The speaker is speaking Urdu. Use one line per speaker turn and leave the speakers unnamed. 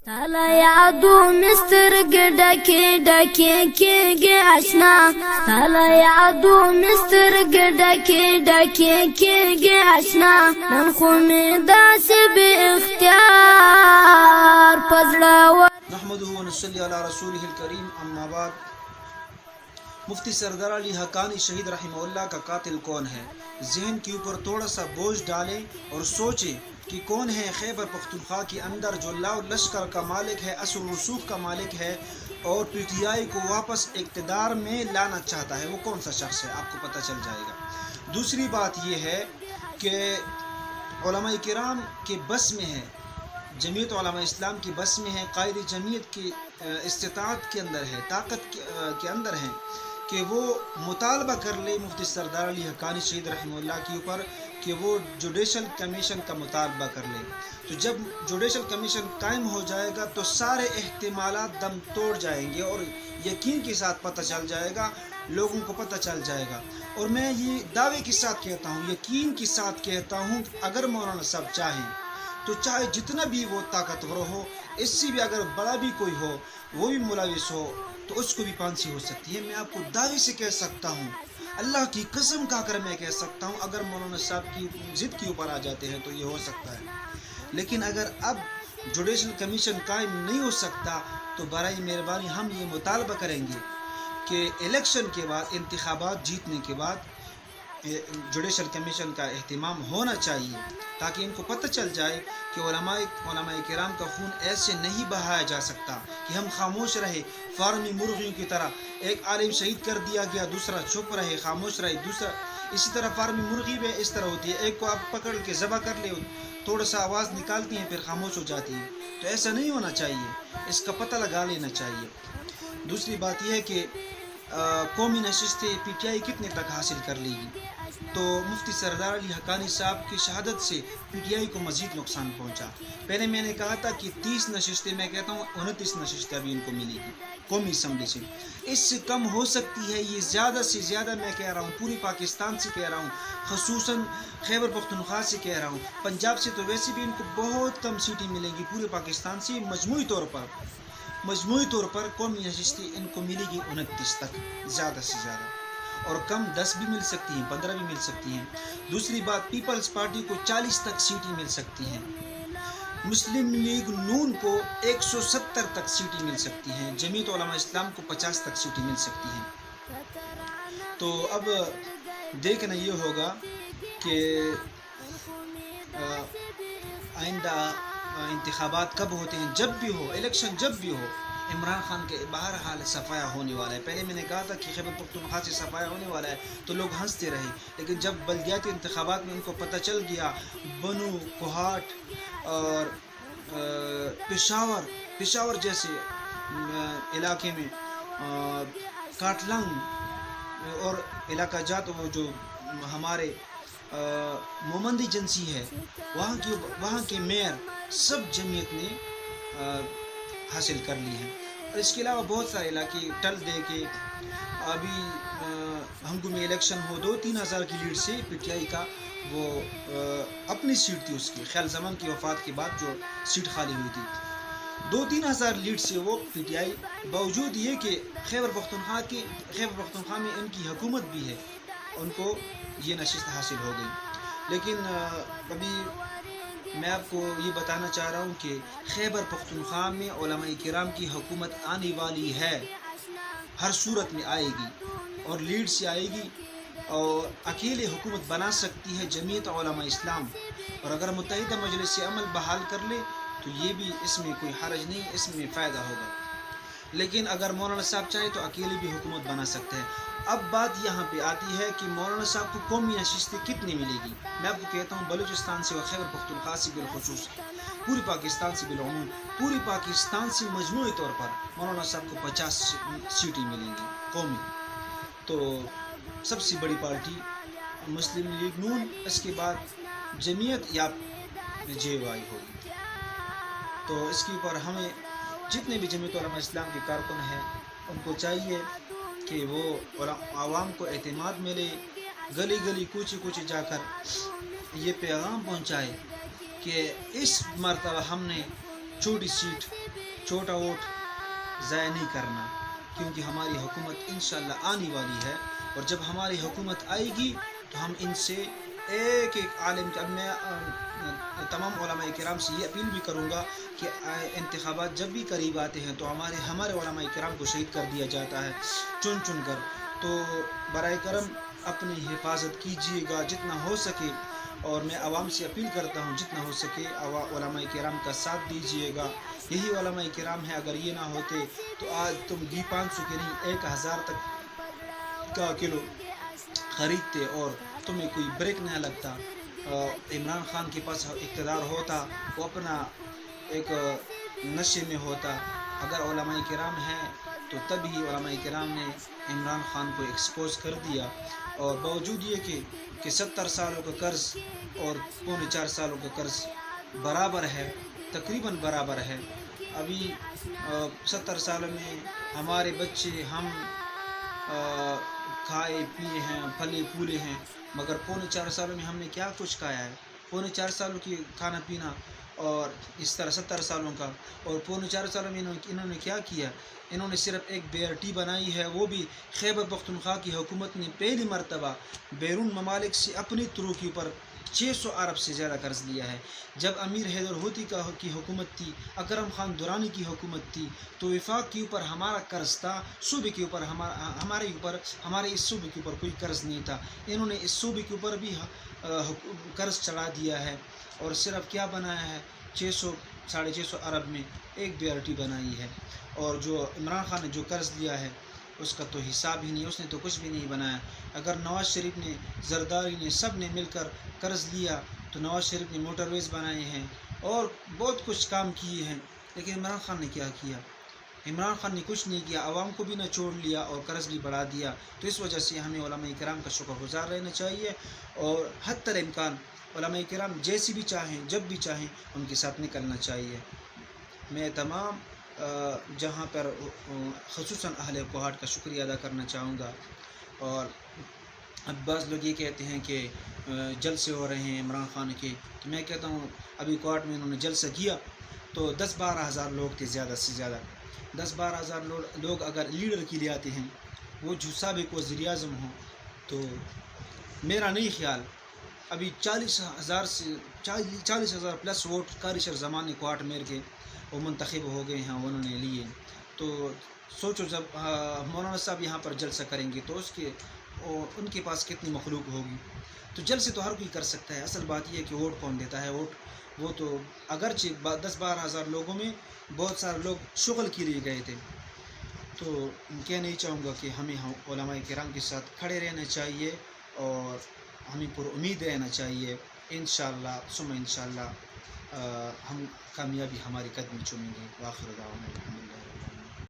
تالا یادو مستر گڈکی ڈکی کی آشنا تالا یادو مستر گڈکی ڈکی کی آشنا من خومی داس بی اختیار پزڑا
نحمده ونصلي على رسوله الكريم اما بعد. مفتی سردار علی حقانی شہید رحمہ اللہ کا قاتل کون ہے؟ ذہن کے اوپر تھوڑا سا بوجھ ڈالیں اور سوچیں کہ کون ہے خیبر پختونخوا کے اندر جو لاؤ لشکر کا مالک ہے، اثر رسوخ کا مالک ہے اور پی ٹی آئی کو واپس اقتدار میں لانا چاہتا ہے، وہ کون سا شخص ہے؟ آپ کو پتہ چل جائے گا. دوسری بات یہ ہے کہ علماء کرام کے بس میں ہے، جمعیت علماء اسلام کی بس میں ہے، قائد جمعیت کی استطاعت کے اندر ہے، طاقت کے اندر ہے کہ وہ مطالبہ کر لے مفتی سردار علی حقانی شہید رحمہ اللہ کے اوپر کہ وہ جوڈیشل کمیشن کا مطالبہ کر لے. تو جب جوڈیشل کمیشن قائم ہو جائے گا تو سارے احتمالات دم توڑ جائیں گے اور یقین کے ساتھ پتہ چل جائے گا، لوگوں کو پتہ چل جائے گا. اور میں یہ دعوے کے ساتھ کہتا ہوں، یقین کے ساتھ کہتا ہوں، اگر مولانا صاحب چاہیں تو چاہے جتنا بھی وہ طاقتور ہو، اس سے بھی اگر بڑا بھی کوئی ہو، وہ بھی ملوث ہو تو اس کو بھی پھانسی ہو سکتی ہے. میں آپ کو دعوے سے کہہ سکتا ہوں، اللہ کی قسم کھا کر میں کہہ سکتا ہوں، اگر مولانا صاحب کی ضد کے اوپر آ جاتے ہیں تو یہ ہو سکتا ہے. لیکن اگر اب جوڈیشل کمیشن قائم نہیں ہو سکتا تو برائے مہربانی ہم یہ مطالبہ کریں گے کہ الیکشن کے بعد، انتخابات جیتنے کے بعد جوڈیشل کمیشن کا اہتمام ہونا چاہیے تاکہ ان کو پتہ چل جائے کہ علماء کرام کا خون ایسے نہیں بہایا جا سکتا کہ ہم خاموش رہے، فارمی مرغیوں کی طرح. ایک عالم شہید کر دیا گیا، دوسرا چپ رہے، خاموش رہے، دوسرا اسی طرح. فارمی مرغی میں اس طرح ہوتی ہے، ایک کو آپ پکڑ کے ذبح کر لے، تھوڑا سا آواز نکالتی ہیں پھر خاموش ہو جاتی ہے. تو ایسا نہیں ہونا چاہیے، اس کا پتہ لگا لینا چاہیے. دوسری بات یہ ہے کہ قومی نشستیں پی ٹی آئی کتنے تک حاصل کر لے گی؟ تو مفتی سردار علی حقانی صاحب کی شہادت سے پی ٹی آئی کو مزید نقصان پہنچا. پہلے میں نے کہا تھا کہ 30 نشستیں، میں کہتا ہوں 29 نشستیں ابھی ان کو ملے گی قومی اسمبلی سے. اس سے کم ہو سکتی ہے، یہ زیادہ سے زیادہ میں کہہ رہا ہوں، پوری پاکستان سے کہہ رہا ہوں، خصوصاً خیبر پختونخوا سے کہہ رہا ہوں. پنجاب سے تو ویسے بھی ان کو بہت کم سیٹیں ملیں گی، پورے پاکستان سے مجموعی طور پر قومی نشستیں ان کو ملے گی 29 تک زیادہ سے زیادہ، اور کم 10 بھی مل سکتی ہیں، 15 بھی مل سکتی ہیں. دوسری بات، پیپلز پارٹی کو 40 تک سیٹیں مل سکتی ہیں، مسلم لیگ نون کو 170 تک سیٹیں مل سکتی ہیں، جمعیت علماء اسلام کو 50 تک سیٹیں مل سکتی ہیں. تو اب دیکھنا یہ ہوگا کہ آئندہ انتخابات کب ہوتے ہیں. جب بھی ہو الیکشن، جب بھی ہو، عمران خان کے بہرحال صفایا ہونے والا ہے. پہلے میں نے کہا تھا کہ خیبر پختونخوا سے صفایا ہونے والا ہے تو لوگ ہنستے رہے، لیکن جب بلدیاتی انتخابات میں ان کو پتہ چل گیا، بنو، کوہاٹ اور پشاور جیسے علاقے میں، کاٹلنگ اور علاقہ جات، وہ جو ہمارے مومندی ایجنسی ہے، وہاں کے میئر سب جمعیت نے حاصل کر لی ہیں. اور اس کے علاوہ بہت سارے علاقے ٹل دے کے ابھی ہنگو میں الیکشن ہو، 2-3 ہزار کی لیڈ سے پی ٹی آئی کا وہ اپنی سیٹ تھی، اس کی خیال زمان کی وفات کے بعد جو سیٹ خالی ہوئی تھی، 2-3 ہزار لیڈ سے وہ پی ٹی آئی، باوجود یہ کہ خیبر پختونخوا میں ان کی حکومت بھی ہے، ان کو یہ نشست حاصل ہو گئی. لیکن ابھی میں آپ کو یہ بتانا چاہ رہا ہوں کہ خیبر پختونخوا میں علماء کرام کی حکومت آنے والی ہے، ہر صورت میں آئے گی اور لیڈ سے آئے گی، اور اکیلے حکومت بنا سکتی ہے جمعیت علماء اسلام. اور اگر متحدہ مجلس عمل بحال کر لے تو یہ بھی، اس میں کوئی حرج نہیں، اس میں فائدہ ہوگا. لیکن اگر مولانا صاحب چاہے تو اکیلے بھی حکومت بنا سکتے ہیں. اب بات یہاں پہ آتی ہے کہ مولانا صاحب کو قومی نشستیں کتنی ملے گی. میں آپ کو کہتا ہوں، بلوچستان سے اور خیبر پختونخوا سے بالخصوص، پوری پاکستان سے بالعموم، پوری پاکستان سے مجموعی طور پر مولانا صاحب کو 50 سیٹیں ملیں گی قومی. تو سب سے بڑی پارٹی مسلم لیگ نون، اس کے بعد جمعیت یا جے وائی ہوگی. تو اس کے اوپر ہمیں جتنے بھی جمعیت علماء اسلام کے کارکن ہیں ان کو چاہیے کہ وہ عوام کو اعتماد ملے، گلی گلی کوچے کوچے جا کر یہ پیغام پہنچائے کہ اس مرتبہ ہم نے چھوٹی سیٹ چھوٹا ووٹ ضائع نہیں کرنا، کیونکہ ہماری حکومت انشاءاللہ آنے والی ہے، اور جب ہماری حکومت آئے گی تو ہم ان سے ایک ایک عالم کا، میں تمام علماء کرام سے یہ اپیل بھی کروں گا کہ انتخابات جب بھی قریب آتے ہیں تو ہمارے علماء کرام کو شہید کر دیا جاتا ہے چن کر، تو برائے کرم اپنی حفاظت کیجیے گا جتنا ہو سکے، اور میں عوام سے اپیل کرتا ہوں جتنا ہو سکے علماء کرام کا ساتھ دیجیے گا، یہی علماء کرام ہیں، اگر یہ نہ ہوتے تو آج تم گھی 500 کے نہیں 1000 تک کا کلو خریدتے اور تمہیں کوئی بریک نہ لگتا۔ عمران خان کے پاس اقتدار ہوتا، وہ اپنا ایک نشے میں ہوتا، اگر علماء کرام ہیں تو تبھی علماء کرام نے عمران خان کو ایکسپوز کر دیا، اور باوجود یہ کہ 70 سالوں کا قرض اور 4.25 سالوں کا قرض برابر ہے، تقریباً برابر ہے۔ ابھی 70 سالوں میں ہمارے بچے ہم کھائے پیے ہیں، پھلے پھولے ہیں، مگر 4.25 سالوں میں ہم نے کیا کچھ کھایا ہے؟ 4.25 سالوں کی کھانا پینا، اور اس طرح 70 سالوں کا، اور 4.25 سالوں میں انہوں نے کیا کیا؟ انہوں نے صرف ایک BRT بنائی ہے، وہ بھی خیبر پختونخوا کی حکومت نے پہلی مرتبہ بیرون ممالک سے اپنی ترو کے اوپر 600 ارب سے زیادہ قرض لیا ہے۔ جب امیر حیدر ہوتی کی حکومت تھی، اکرم خان درانی کی حکومت تھی، تو وفاق کے اوپر ہمارا قرض تھا، صوبے کے اوپر ہمارے اس صوبے کے اوپر کوئی قرض نہیں تھا۔ انہوں نے اس صوبے کے اوپر بھی قرض چڑھا دیا ہے، اور صرف کیا بنایا ہے؟ 600-650 ارب میں ایک BRT بنائی ہے، اور جو عمران خان نے جو قرض لیا ہے اس کا تو حساب ہی نہیں، اس نے تو کچھ بھی نہیں بنایا۔ اگر نواز شریف نے، زرداری نے، سب نے مل کر قرض لیا تو نواز شریف نے موٹر ویز بنائے ہیں اور بہت کچھ کام کیے ہیں، لیکن عمران خان نے کیا کیا؟ عمران خان نے کچھ نہیں کیا، عوام کو بھی نہ چھوڑ لیا اور قرض بھی بڑھا دیا۔ تو اس وجہ سے ہمیں علماء کرام کا شکر گزار رہنا چاہیے، اور حتی الامکان علماء کرام جیسی بھی چاہیں، جب بھی چاہیں، ان کے ساتھ نکلنا چاہیے۔ میں تمام جہاں پر خصوصاً اہل کوہاٹ کا شکریہ ادا کرنا چاہوں گا، اور اب بعض لوگ یہ کہتے ہیں کہ جلسے ہو رہے ہیں عمران خان کے، تو میں کہتا ہوں ابھی کوہاٹ میں انہوں نے جلسہ کیا تو 10-12 ہزار لوگ تھے، زیادہ سے زیادہ 10-12 ہزار لوگ اگر لیڈر کے لیے آتے ہیں، وہ جو سابق وزیر اعظم ہوں، تو میرا نہیں خیال ابھی 40,000 پلس ووٹ کارشر زمان کوہاٹ میر کے وہ منتخب ہو گئے ہیں، انہوں نے لیے۔ تو سوچو جب مولانا صاحب یہاں پر جلسہ کریں گے تو ان کے پاس کتنی مخلوق ہوگی۔ تو جلسے تو ہر کوئی کر سکتا ہے، اصل بات یہ ہے کہ ووٹ کون دیتا ہے۔ وہ تو اگرچہ 10-12 ہزار لوگوں میں بہت سارے لوگ شغل کے لیے گئے تھے، تو کہنا نہیں چاہوں گا کہ ہمیں علماء کرام کے ساتھ کھڑے رہنا چاہیے اور ہمیں پر امید رہنا چاہیے۔ انشاءاللہ ثم انشاءاللہ ہم کامیابی ہماری قدم چومیں گے۔ وآخر دعوانا الحمدللہ۔